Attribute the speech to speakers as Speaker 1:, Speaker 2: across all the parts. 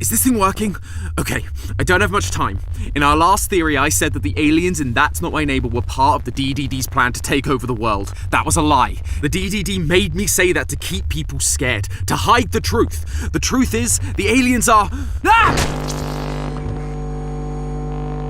Speaker 1: Is this thing working? Okay, I don't have much time. In our last theory, I said that the aliens in That's Not My Neighbor were part of the DDD's plan to take over the world. That was a lie. The DDD made me say that to keep people scared, to hide the truth. The truth is, the aliens are...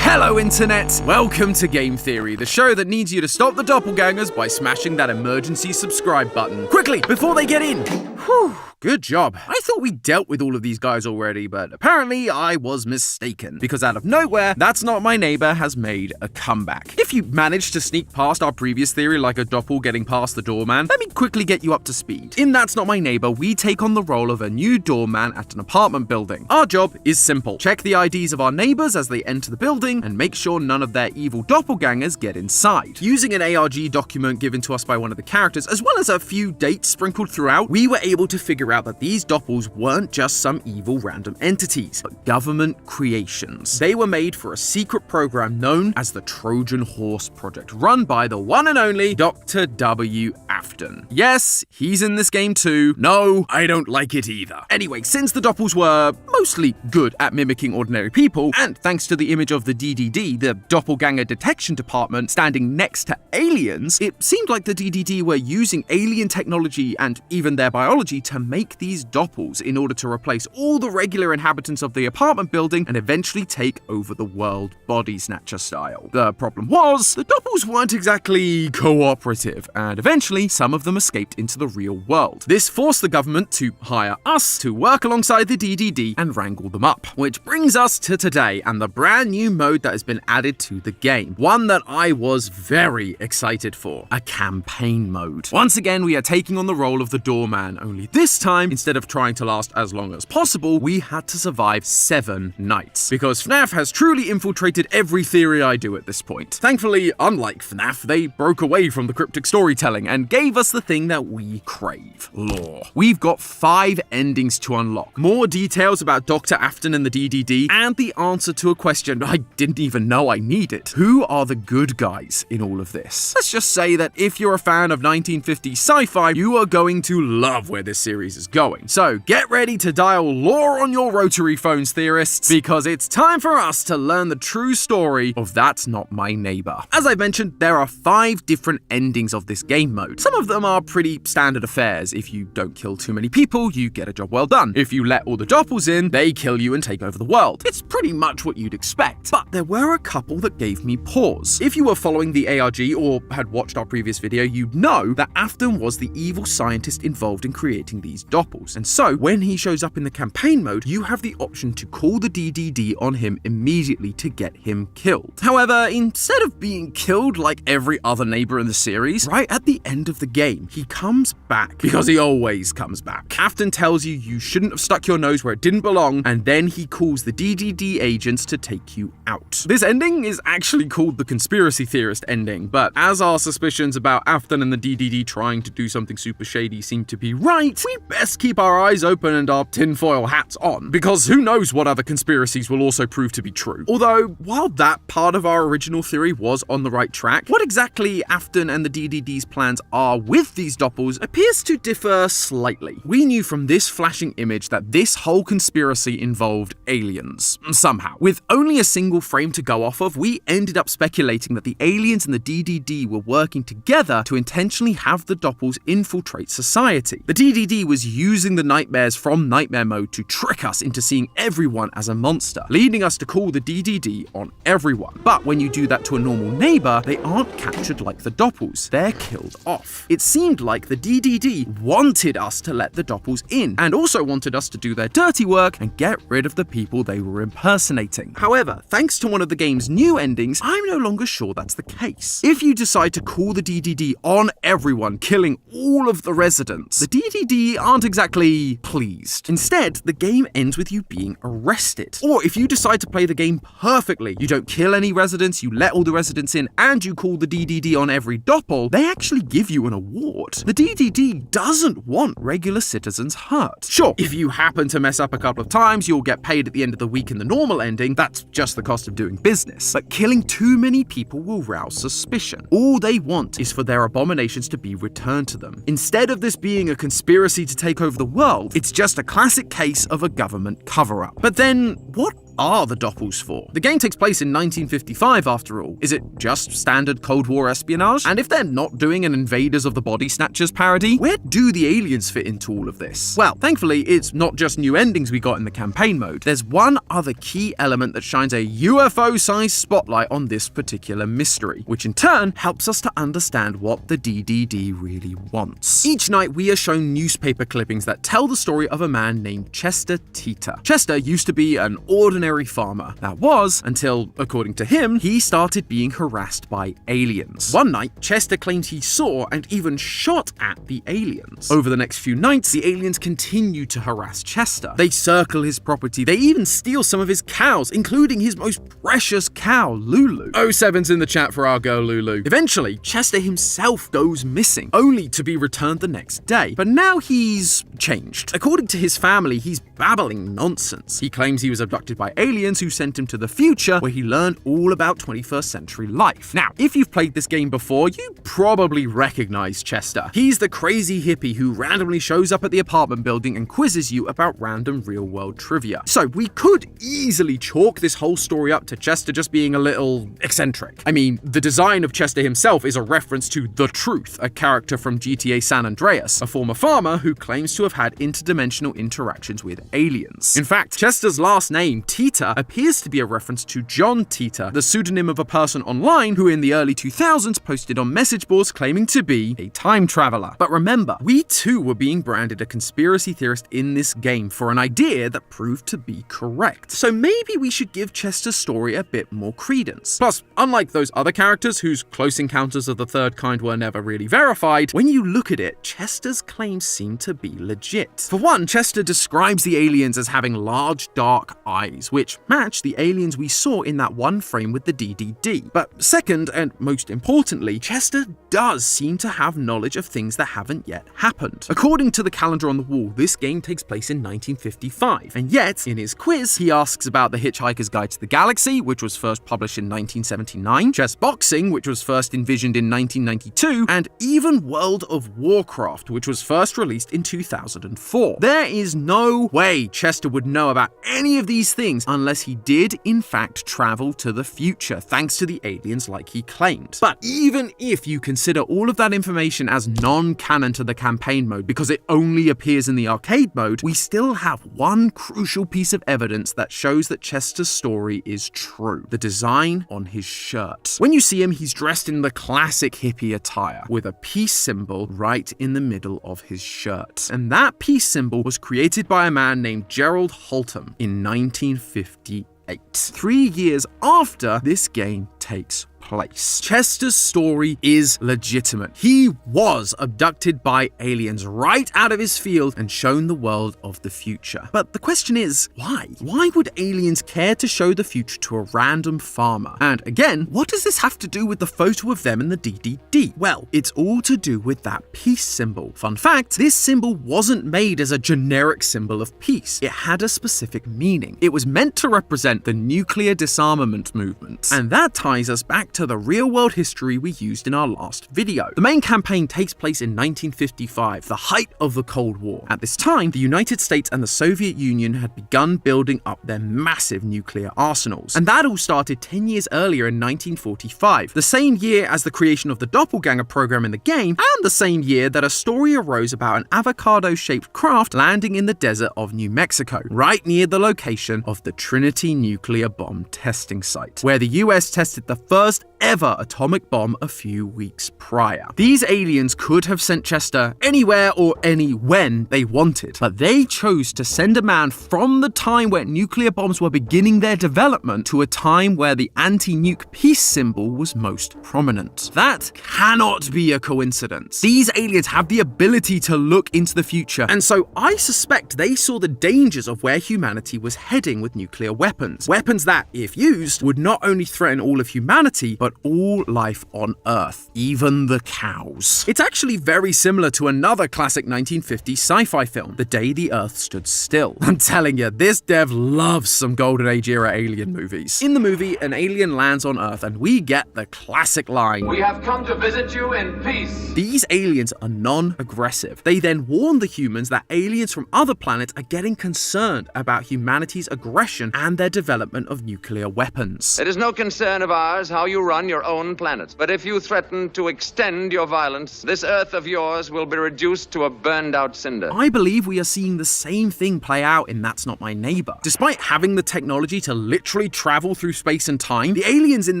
Speaker 1: Hello, Internet! Welcome to Game Theory, the show that needs you to stop the doppelgangers by smashing that emergency subscribe button. Quickly, before they get in! Whew. Good job. I thought we dealt with all of these guys already, but apparently I was mistaken. Because out of nowhere, That's Not My Neighbor has made a comeback. If you managed to sneak past our previous theory like a doppel getting past the doorman, let me quickly get you up to speed. In That's Not My Neighbor, we take on the role of a new doorman at an apartment building. Our job is simple. Check the IDs of our neighbors as they enter the building and make sure none of their evil doppelgangers get inside. Using an ARG document given to us by one of the characters, as well as a few dates sprinkled throughout, we were able to figure out that these doppels weren't just some evil random entities, but government creations. They were made for a secret program known as the Trojan Horse Project, run by the one and only Dr. W. Afton. Yes, he's in this game too. No, I don't like it either. Anyway, since the doppels were mostly good at mimicking ordinary people, and thanks to the image of the DDD, the Doppelganger Detection Department, standing next to aliens, it seemed like the DDD were using alien technology and even their biology to make these doppels in order to replace all the regular inhabitants of the apartment building and eventually take over the world body snatcher style. The problem was, the doppels weren't exactly cooperative, and eventually some of them escaped into the real world. This forced the government to hire us to work alongside the DDD and wrangle them up. Which brings us to today and the brand new mode that has been added to the game. One that I was very excited for. A campaign mode. Once again, we are taking on the role of the doorman, only this time, instead of trying to last as long as possible, we had to survive 7 nights. Because FNAF has truly infiltrated every theory I do at this point. Thankfully, unlike FNAF, they broke away from the cryptic storytelling and gave us the thing that we crave. Lore. We've got 5 endings to unlock. More details about Dr. Afton and the DDD, and the answer to a question I didn't even know I needed. Who are the good guys in all of this? Let's just say that if you're a fan of 1950s sci-fi, you are going to love where this series is going. So get ready to dial lore on your rotary phones, theorists, because it's time for us to learn the true story of That's Not My Neighbor. As I mentioned, there are 5 different endings of this game mode. Some of them are pretty standard affairs. If you don't kill too many people, you get a job well done. If you let all the doppels in, they kill you and take over the world. It's pretty much what you'd expect. But there were a couple that gave me pause. If you were following the ARG or had watched our previous video, you'd know that Afton was the evil scientist involved in creating these doppels. And so, when he shows up in the campaign mode, you have the option to call the DDD on him immediately to get him killed. However, instead of being killed like every other neighbor in the series, right at the end of the game, he comes back. Because he always comes back. Afton tells you you shouldn't have stuck your nose where it didn't belong, and then he calls the DDD agents to take you out. This ending is actually called the Conspiracy Theorist ending, but as our suspicions about Afton and the DDD trying to do something super shady seem to be right, we best keep our eyes open and our tinfoil hats on, because who knows what other conspiracies will also prove to be true. Although, while that part of our original theory was on the right track, what exactly Afton and the DDD's plans are with these doppels appears to differ slightly. We knew from this flashing image that this whole conspiracy involved aliens, somehow. With only a single frame to go off of, we ended up speculating that the aliens and the DDD were working together to intentionally have the doppels infiltrate society. The DDD was using the nightmares from Nightmare Mode to trick us into seeing everyone as a monster, leading us to call the DDD on everyone. But when you do that to a normal neighbor, they aren't captured like the doppels. They're killed off. It seemed like the DDD wanted us to let the doppels in, and also wanted us to do their dirty work and get rid of the people they were impersonating. However, thanks to one of the game's new endings, I'm no longer sure that's the case. If you decide to call the DDD on everyone, killing all of the residents, the DDD aren't exactly pleased. Instead, the game ends with you being arrested. Or if you decide to play the game perfectly, you don't kill any residents, you let all the residents in, and you call the DDD on every doppel, they actually give you an award. The DDD doesn't want regular citizens hurt. Sure, if you happen to mess up a couple of times, you'll get paid at the end of the week in the normal ending. That's just the cost of doing business. But killing too many people will rouse suspicion. All they want is for their abominations to be returned to them. Instead of this being a conspiracy to take over the world, it's just a classic case of a government cover-up. But then, what are the Doppels for? The game takes place in 1955 after all. Is it just standard Cold War espionage? And if they're not doing an Invaders of the Body Snatchers parody, where do the aliens fit into all of this? Well, thankfully, it's not just new endings we got in the campaign mode. There's one other key element that shines a UFO-sized spotlight on this particular mystery, which in turn helps us to understand what the DDD really wants. Each night, we are shown newspaper clippings that tell the story of a man named Chester Teeter. Chester used to be an ordinary farmer. That was until, according to him, he started being harassed by aliens. One night, Chester claims he saw and even shot at the aliens. Over the next few nights, the aliens continue to harass Chester. They circle his property. They even steal some of his cows, including his most precious cow, Lulu. 07's in the chat for our girl Lulu. Eventually, Chester himself goes missing, only to be returned the next day. But now he's changed. According to his family, he's babbling nonsense. He claims he was abducted by aliens who sent him to the future, where he learned all about 21st century life. Now, if you've played this game before, you probably recognize Chester. He's the crazy hippie who randomly shows up at the apartment building and quizzes you about random real-world trivia. So we could easily chalk this whole story up to Chester just being a little eccentric. I mean, the design of Chester himself is a reference to The Truth, a character from GTA San Andreas, a former farmer who claims to have had interdimensional interactions with aliens. In fact, Chester's last name, Teeter, appears to be a reference to John Teeter, the pseudonym of a person online who in the early 2000s posted on message boards claiming to be a time traveler. But remember, we too were being branded a conspiracy theorist in this game for an idea that proved to be correct. So maybe we should give Chester's story a bit more credence. Plus, unlike those other characters whose close encounters of the third kind were never really verified, when you look at it, Chester's claims seem to be legit. For one, Chester describes the aliens as having large, dark eyes, which match the aliens we saw in that one frame with the DDD. But second, and most importantly, Chester does seem to have knowledge of things that haven't yet happened. According to the calendar on the wall, this game takes place in 1955, and yet, in his quiz, he asks about The Hitchhiker's Guide to the Galaxy, which was first published in 1979, chess boxing, which was first envisioned in 1992, and even World of Warcraft, which was first released in 2004. There is no way Chester would know about any of these things unless he did, in fact, travel to the future, thanks to the aliens like he claimed. But even if you consider all of that information as non-canon to the campaign mode because it only appears in the arcade mode, we still have one crucial piece of evidence that shows that Chester's story is true: the design on his shirt. When you see him, he's dressed in the classic hippie attire, with a peace symbol right in the middle of his shirt. And that peace symbol was created by a man named Gerald Holtham in 1958, 3 years after this game takes place. Chester's story is legitimate. He was abducted by aliens right out of his field and shown the world of the future. But the question is, why? Why would aliens care to show the future to a random farmer? And again, what does this have to do with the photo of them in the DDD? Well, it's all to do with that peace symbol. Fun fact, this symbol wasn't made as a generic symbol of peace. It had a specific meaning. It was meant to represent the nuclear disarmament movement. And that ties us back to the real-world history we used in our last video. The main campaign takes place in 1955, the height of the Cold War. At this time, the United States and the Soviet Union had begun building up their massive nuclear arsenals. And that all started 10 years earlier in 1945, the same year as the creation of the Doppelganger program in the game, and the same year that a story arose about an avocado-shaped craft landing in the desert of New Mexico, right near the location of the Trinity nuclear bomb testing site, where the US tested the first ever atomic bomb a few weeks prior. These aliens could have sent Chester anywhere or any when they wanted, but they chose to send a man from the time where nuclear bombs were beginning their development to a time where the anti-nuke peace symbol was most prominent. That cannot be a coincidence. These aliens have the ability to look into the future, and so I suspect they saw the dangers of where humanity was heading with nuclear weapons. Weapons that, if used, would not only threaten all of humanity, humanity, but all life on Earth, even the cows. It's actually very similar to another classic 1950s sci-fi film, The Day the Earth Stood Still. I'm telling you, this dev loves some Golden Age era alien movies. In the movie, an alien lands on Earth and we get the classic line,
Speaker 2: "We have come to visit you in peace."
Speaker 1: These aliens are non-aggressive. They then warn the humans that aliens from other planets are getting concerned about humanity's aggression and their development of nuclear weapons.
Speaker 2: It is no concern of ours how you run your own planet, but if you threaten to extend your violence, this Earth of yours will be reduced to a burned-out cinder.
Speaker 1: I believe we are seeing the same thing play out in That's Not My Neighbor. Despite having the technology to literally travel through space and time, the aliens in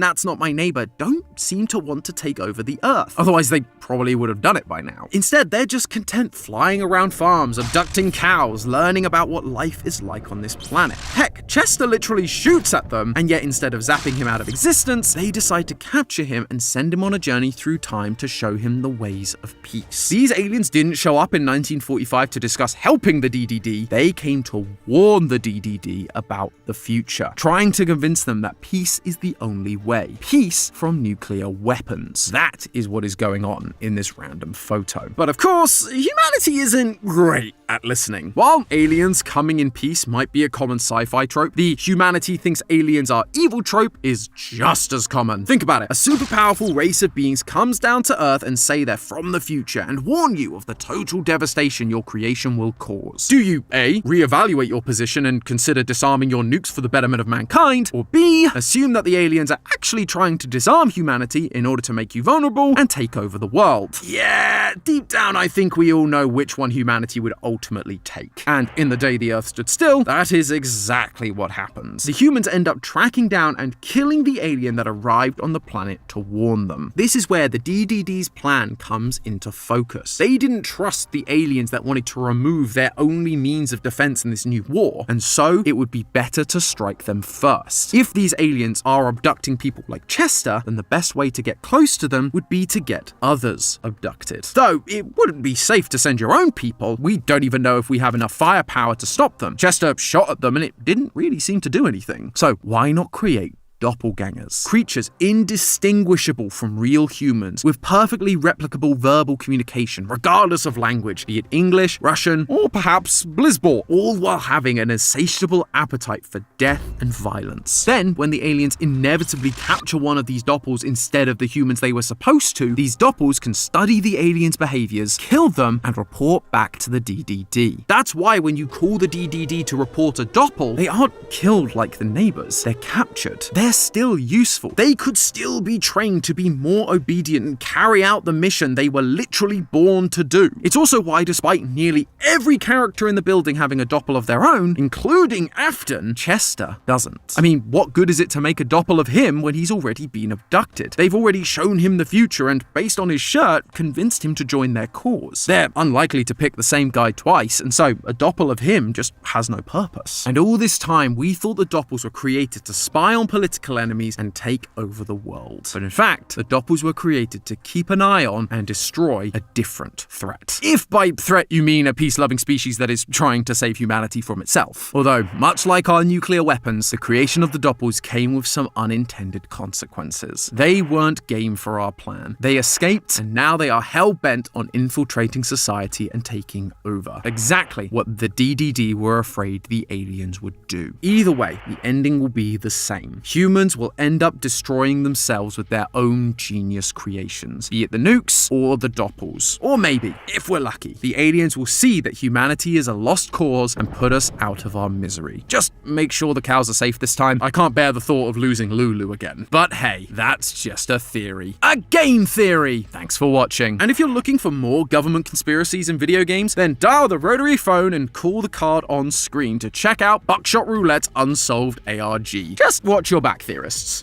Speaker 1: That's Not My Neighbor don't seem to want to take over the Earth. Otherwise, they probably would have done it by now. Instead, they're just content flying around farms, abducting cows, learning about what life is like on this planet. Heck, Chester literally shoots at them, and yet instead of zapping him out of existence, they decide to capture him and send him on a journey through time to show him the ways of peace. These aliens didn't show up in 1945 to discuss helping the DDD, they came to warn the DDD about the future, trying to convince them that peace is the only way. Peace from nuclear weapons. That is what is going on in this random photo. But of course, humanity isn't great at listening. While aliens coming in peace might be a common sci-fi trope, the humanity thinks aliens are evil trope is just as common. Think about it. A super powerful race of beings comes down to Earth and say they're from the future and warn you of the total devastation your creation will cause. Do you A, reevaluate your position and consider disarming your nukes for the betterment of mankind, or B, assume that the aliens are actually trying to disarm humanity in order to make you vulnerable and take over the world? Yeah, deep down I think we all know which one humanity would ultimately take. And in The Day the Earth Stood Still, that is exactly what happens. The humans end up tracking down and killing the alien that arrived on the planet to warn them. This is where the DDD's plan comes into focus. They didn't trust the aliens that wanted to remove their only means of defense in this new war, and so it would be better to strike them first. If these aliens are abducting people like Chester, then the best way to get close to them would be to get others abducted. Though it wouldn't be safe to send your own people, we don't even know if we have enough firepower to stop them. Chester shot at them and it didn't really seem to do anything. So why not create doppelgangers? Creatures indistinguishable from real humans with perfectly replicable verbal communication, regardless of language, be it English, Russian, or perhaps Blissymbols, all while having an insatiable appetite for death and violence. Then, when the aliens inevitably capture one of these doppels instead of the humans they were supposed to, these doppels can study the aliens' behaviors, kill them, and report back to the DDD. That's why when you call the DDD to report a doppel, they aren't killed like the neighbors, they're captured. They're still useful. They could still be trained to be more obedient and carry out the mission they were literally born to do. It's also why, despite nearly every character in the building having a doppel of their own, including Afton, Chester doesn't. I mean, what good is it to make a doppel of him when he's already been abducted? They've already shown him the future and, based on his shirt, convinced him to join their cause. They're unlikely to pick the same guy twice, and so a doppel of him just has no purpose. And all this time, we thought the doppels were created to spy on political enemies and take over the world. But in fact, the doppels were created to keep an eye on and destroy a different threat. If by threat you mean a peace-loving species that is trying to save humanity from itself. Although, much like our nuclear weapons, the creation of the doppels came with some unintended consequences. They weren't game for our plan. They escaped, and now they are hell-bent on infiltrating society and taking over. Exactly what the DDD were afraid the aliens would do. Either way, the ending will be the same. Humans will end up destroying themselves with their own genius creations, be it the nukes or the doppels. Or maybe, if we're lucky, the aliens will see that humanity is a lost cause and put us out of our misery. Just make sure the cows are safe this time. I can't bear the thought of losing Lulu again. But hey, that's just a theory. A game theory! Thanks for watching. And if you're looking for more government conspiracies in video games, then dial the rotary phone and call the card on screen to check out Buckshot Roulette's Unsolved ARG. Just watch your back, theorists.